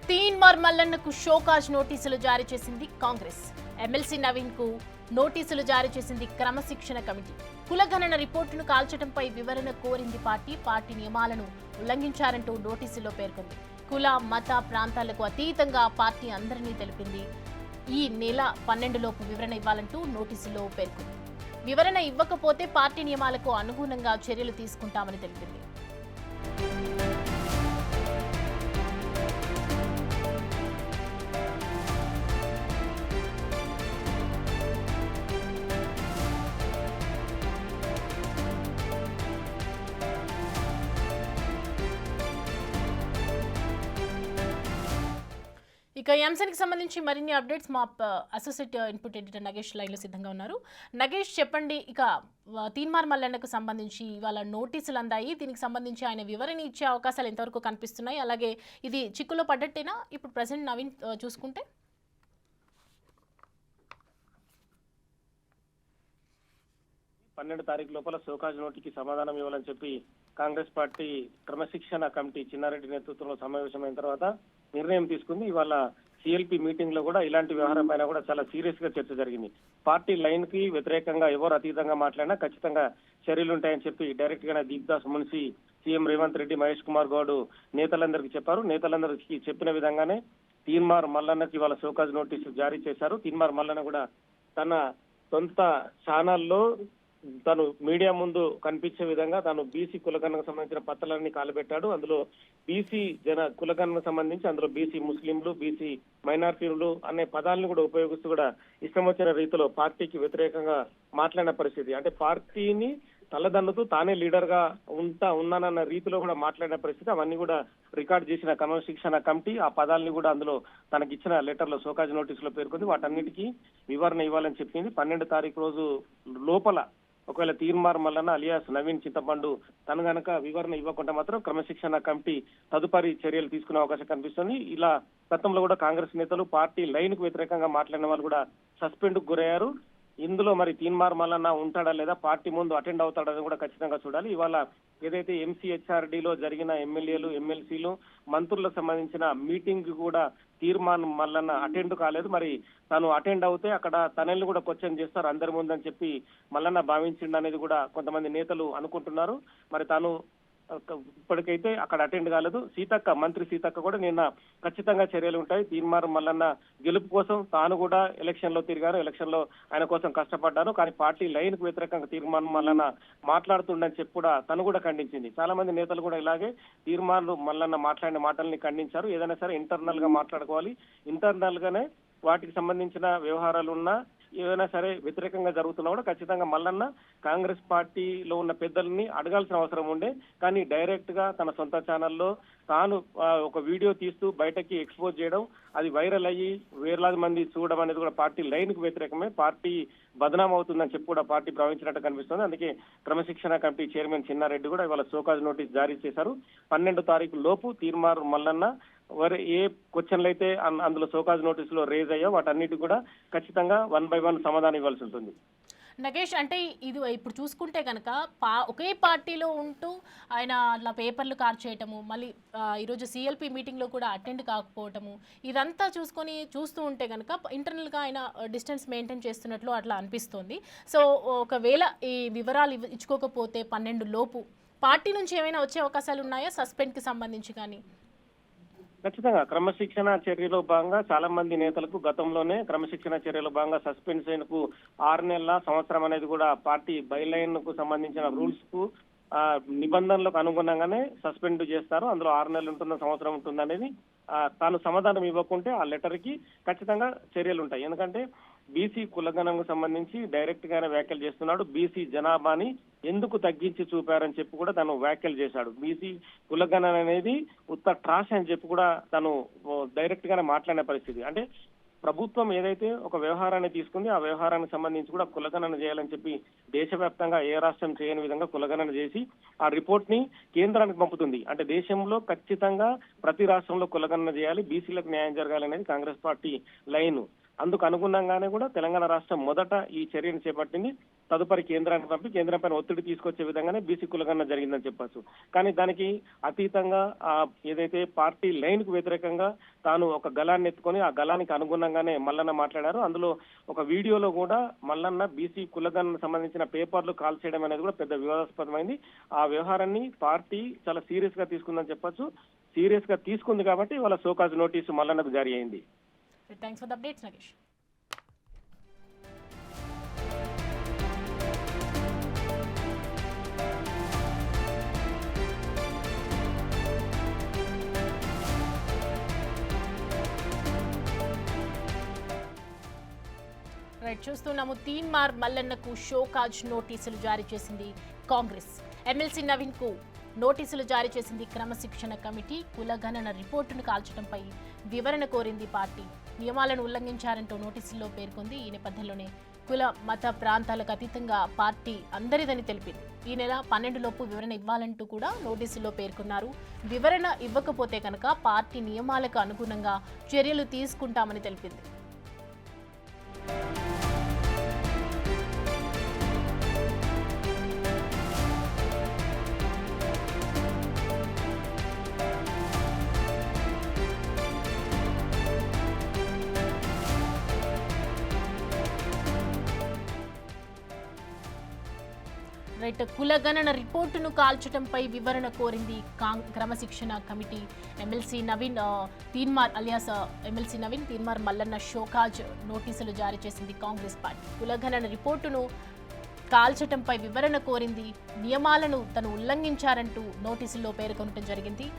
Teenmar మల్లన్నకు show cause నోటీసులు జారీ చేసింది కాంగ్రెస్. ఎమ్మెల్సీ నవీన్ కు నోటీసులు జారీ చేసింది క్రమశిక్షణ కమిటీ. కులగణన రిపోర్టును కాల్చడంపై వివరణ కోరింది పార్టీ నియమాలను ఉల్లంఘించారంటూ నోటీసులో పేర్కొంది. కుల మత ప్రాంతాలకు అతీతంగా పార్టీ అందరినీ తెలిపింది. ఈ నెల 12 లోపు వివరణ ఇవ్వాలంటూ నోటీసులో పేర్కొంది. వివరణ ఇవ్వకపోతే పార్టీ నియమాలకు అనుగుణంగా చర్యలు తీసుకుంటామని తెలిపింది. ఇక ఈ అంశానికి సంబంధించి మరిన్ని అప్డేట్స్ మా అసోసియేట్ ఇన్పుట్ ఎడిటర్ నగేష్ లైన్లో సిద్ధంగా ఉన్నారు. నగేష్, చెప్పండి, ఇక తీన్మార్ మల్లన్నకు సంబంధించి ఇవాళ నోటీసులు అందాయి. దీనికి సంబంధించి ఆయన వివరణ ఇచ్చే అవకాశాలు ఎంతవరకు కనిపిస్తున్నాయి? అలాగే ఇది చిక్కులో పడ్డట్టేనా ఇప్పుడు ప్రెసిడెంట్ నవీన్ చూసుకుంటే? 12 తారీఖు లోపల షోకాజ్ నోటీకి సమాధానం ఇవ్వాలని చెప్పి కాంగ్రెస్ పార్టీ క్రమశిక్షణ కమిటీ చిన్నారెడ్డి నేతృత్వంలో సమావేశమైన తర్వాత నిర్ణయం తీసుకుంది. ఇవాళ సిఎల్పి మీటింగ్ లో కూడా ఇలాంటి వ్యవహారం పైన కూడా చాలా సీరియస్ గా చర్చ జరిగింది. పార్టీ లైన్ కి వ్యతిరేకంగా ఎవరు అతీతంగా మాట్లాడినా ఖచ్చితంగా చర్యలు ఉంటాయని చెప్పి డైరెక్ట్ గానే దీప్దాస్ మున్సి, సీఎం రేవంత్ రెడ్డి, మహేష్ కుమార్ గౌడ్ నేతలందరికీ చెప్పారు. నేతలందరికీ చెప్పిన విధంగానే తీన్మార్ మల్లన్నకి ఇవాళ షోకాజ్ నోటీసు జారీ చేశారు. తీన్మార్ మల్లన్న కూడా తన సొంత ఛానల్లో తను మీడియా ముందు కనిపించే విధంగా తాను బీసీ కులగణకు సంబంధించిన పత్రాలన్నీ కాలబెట్టాడు. అందులో బీసీ కులగణకు సంబంధించి అందులో బీసీ ముస్లింలు, బీసీ మైనారిటీలు అనే పదాలను కూడా ఉపయోగిస్తూ కూడా ఇష్టం వచ్చిన రీతిలో పార్టీకి వ్యతిరేకంగా మాట్లాడిన పరిస్థితి. అంటే పార్టీని తలదన్నుతూ తానే లీడర్ గా ఉన్నానన్న రీతిలో కూడా మాట్లాడిన పరిస్థితి. అవన్నీ కూడా రికార్డ్ చేసిన క్రమశిక్షణ కమిటీ ఆ పదాలని కూడా అందులో తనకిచ్చిన లెటర్ లో షోకాజ్ నోటీసులో పేర్కొంది. వాటన్నిటికీ వివరణ ఇవ్వాలని చెప్పింది. 12 తారీఖు రోజు లోపల ఒకవేళ తీన్మార్ మల్లన్న అలియాస్ నవీన్ చింతపండు తను గనక వివరణ ఇవ్వకుండా మాత్రం క్రమశిక్షణ కమిటీ తదుపరి చర్యలు తీసుకునే అవకాశం కనిపిస్తుంది. ఇలా గతంలో కూడా కాంగ్రెస్ నేతలు పార్టీ లైన్ కు వ్యతిరేకంగా మాట్లాడిన వాళ్ళు కూడా సస్పెండ్ కు గురయ్యారు. ఇందులో మరి తీన్మార్ మల్లన్న ఉంటాడా లేదా పార్టీ ముందు అటెండ్ అవుతాడని కూడా ఖచ్చితంగా చూడాలి. ఇవాళ ఏదైతే ఎంసీహెచ్ఆర్డీలో జరిగిన ఎమ్మెల్యేలు, ఎమ్మెల్సీలు, మంత్రులకు సంబంధించిన మీటింగ్ కూడా తీర్మాన్ మల్లన్న అటెండ్ కాలేదు. మరి తను అటెండ్ అవుతే అక్కడ తనని కూడా క్వశ్చన్ చేస్తారు అందరి ముందని చెప్పి మల్లన్న భావించిండు అనేది కూడా కొంతమంది నేతలు అనుకుంటున్నారు. మరి తాను ఇప్పటికైతే అక్కడ అటెండ్ కాలేదు. మంత్రి సీతక్క కూడా నిన్న ఖచ్చితంగా చర్యలు ఉంటాయి, తీన్మార్ మల్లన్న గెలుపు కోసం తాను కూడా ఎలక్షన్ లో తిరిగారు, ఎలక్షన్ లో ఆయన కోసం కష్టపడ్డారు, కానీ పార్టీ లైన్ కు వ్యతిరేకంగా తీర్మాన్ మల్లన్న మాట్లాడుతుండని చెప్పి కూడా తను కూడా ఖండించింది. చాలా మంది నేతలు కూడా ఇలాగే తీర్మాన్ మల్లన్న మాట్లాడిన మాటల్ని ఖండించారు. ఏదైనా సరే ఇంటర్నల్ గా మాట్లాడుకోవాలి, ఇంటర్నల్ గానే వాటికి సంబంధించిన వ్యవహారాలు ఉన్నా ఏదైనా సరే వ్యతిరేకంగా జరుగుతున్నా కూడా ఖచ్చితంగా మల్లన్న కాంగ్రెస్ పార్టీలో ఉన్న పెద్దల్ని అడగాల్సిన అవసరం ఉండే. కానీ డైరెక్ట్ గా తన సొంత ఛానల్లో తాను ఒక వీడియో తీస్తూ బయటకి ఎక్స్పోజ్ చేయడం, అది వైరల్ అయ్యి వేలాది మంది చూడడం అనేది కూడా పార్టీ లైన్ కు వ్యతిరేకమే, పార్టీ బదనాం అవుతుందని చెప్పి కూడా పార్టీ భావించినట్టు కనిపిస్తుంది. అందుకే క్రమశిక్షణ కమిటీ చైర్మన్ చిన్నారెడ్డి కూడా ఇవాళ షోకాజ్ నోటీస్ జారీ చేశారు. 12 తారీఖు లోపు తీన్మార్ మల్లన్న ఏ క్వశ్చన్లు అయితే అందులో షోకాజ్ నోటీసులో రేజ్ అయ్యో వాటన్నిటి కూడా ఖచ్చితంగా 1 by 1 సమాధానం ఇవ్వాల్సి ఉంటుంది. నగేష్, అంటే ఇది ఇప్పుడు చూసుకుంటే కనుక ఒకే పార్టీలో ఉంటూ ఆయన అట్లా పేపర్లు కార్చేయటము, మళ్ళీ ఈరోజు సిఎల్పి మీటింగ్లో కూడా అటెండ్ కాకపోవటము, ఇదంతా చూస్తూ ఉంటే కనుక ఇంటర్నల్గా ఆయన డిస్టెన్స్ మెయింటైన్ చేస్తున్నట్లు అట్లా అనిపిస్తోంది. సో ఒకవేళ ఈ వివరాలు ఇచ్చుకోకపోతే 12 లోపు పార్టీ నుంచి ఏమైనా వచ్చే అవకాశాలు ఉన్నాయా సస్పెండ్కి సంబంధించి? కానీ ఖచ్చితంగా క్రమశిక్షణ చర్యలో భాగంగా చాలా మంది నేతలకు గతంలోనే క్రమశిక్షణ చర్యలో భాగంగా సస్పెన్షన్ కు 6 నెలల సంవత్సరం అనేది కూడా పార్టీ బైలైన్ కు సంబంధించిన రూల్స్ కు నిబంధనలకు అనుగుణంగానే సస్పెండ్ చేస్తారు. అందులో 6 నెలలు ఉంటుందా, సంవత్సరం ఉంటుంది అనేది తాను సమాధానం ఇవ్వకుంటే ఆ లెటర్ కి ఖచ్చితంగా చర్యలు ఉంటాయి. ఎందుకంటే బీసీ కులగణకు సంబంధించి డైరెక్ట్ గానే వ్యాఖ్యలు చేస్తున్నాడు. బీసీ జనాభాని ఎందుకు తగ్గించి చూపారని చెప్పి కూడా తను వ్యాఖ్యలు చేశాడు. బీసీ కులగణన అనేది ఉత్త ట్రాష్ అని చెప్పి కూడా తను డైరెక్ట్ గానే మాట్లాడిన పరిస్థితి. అంటే ప్రభుత్వం ఏదైతే ఒక వ్యవహారాన్ని తీసుకుంది ఆ వ్యవహారానికి సంబంధించి కూడా కులగణన చేయాలని చెప్పి దేశవ్యాప్తంగా ఏ రాష్ట్రం చేయని విధంగా కులగణన చేసి ఆ రిపోర్ట్ ని కేంద్రానికి పంపుతుంది. అంటే దేశంలో ఖచ్చితంగా ప్రతి రాష్ట్రంలో కులగణన చేయాలి, బీసీలకు న్యాయం జరగాలి అనేది కాంగ్రెస్ పార్టీ లైన్. అందుకు అనుగుణంగానే కూడా తెలంగాణ రాష్ట్రం మొదట ఈ చర్యను చేపట్టింది. తదుపరి కేంద్రానికి పంపి కేంద్రం పైన ఒత్తిడి తీసుకొచ్చే విధంగానే బీసీ కులగణన జరిగిందని చెప్పొచ్చు. కానీ దానికి అతీతంగా ఏదైతే పార్టీ లైన్ కు వ్యతిరేకంగా తాను ఒక గళాన్ని ఎత్తుకొని ఆ గళానికి అనుగుణంగానే మల్లన్న మాట్లాడారు. అందులో ఒక వీడియోలో కూడా మల్లన్న బీసీ కులగణనకు సంబంధించిన పేపర్లు కాల్ చేయడం అనేది కూడా పెద్ద వివాదాస్పదమైంది. ఆ వ్యవహారాన్ని పార్టీ చాలా సీరియస్ గా తీసుకుందని చెప్పొచ్చు. సీరియస్ గా తీసుకుంది కాబట్టి వాళ్ళ షోకాజ్ నోటీసు మల్లన్నకు జారీ అయింది. Thanks for the updates Nagesh. చూస్తున్నాము. తీన్మార్ మల్లన్నకు షోకాజ్ నోటీసులు జారీ చేసింది కాంగ్రెస్. ఎమ్మెల్సీ నవీన్ కు నోటీసులు జారీ చేసింది క్రమశిక్షణ కమిటీ. కులగణన రిపోర్టును కాల్చడంపై వివరణ కోరింది పార్టీ. నియమాలను ఉల్లంఘించారంటూ నోటీసుల్లో పేర్కొంది. ఈ నేపథ్యంలోనే కుల మత ప్రాంతాలకు అతీతంగా పార్టీ అందరిదని తెలిపింది. ఈ నెల 12 లోపు వివరణ ఇవ్వాలంటూ కూడా నోటీసుల్లో పేర్కొన్నారు. వివరణ ఇవ్వకపోతే కనుక పార్టీ నియమాలకు అనుగుణంగా చర్యలు తీసుకుంటామని తెలిపింది. కులగణన రిపోర్టును కాల్చడంపై వివరణ కోరింది క్రమశిక్షణ కమిటీ. MLC Naveen Teenmar alias MLC Naveen Teenmar Mallanna show cause నోటీసులు జారీ చేసింది కాంగ్రెస్ పార్టీ. కులగణన రిపోర్టును కాల్చడంపై వివరణ కోరింది. నియమాలను తను ఉల్లంఘించారంటూ నోటీసుల్లో పేర్కొనడం జరిగింది.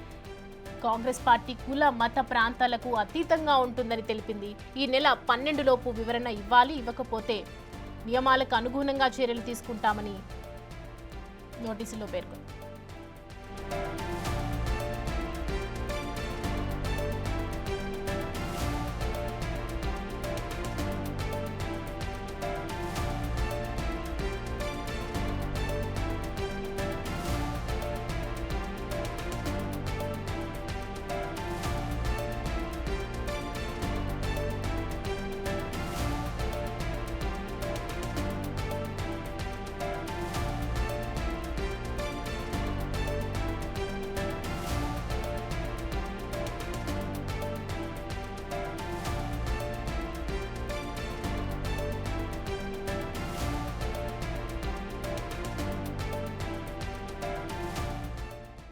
కాంగ్రెస్ పార్టీ కుల మత ప్రాంతాలకు అతీతంగా ఉంటుందని తెలిపింది. ఈ నెల 12 లోపు వివరణ ఇవ్వాలి, ఇవ్వకపోతే నియమాలకు అనుగుణంగా చర్యలు తీసుకుంటామని నోటీసులో పేర్కొంది.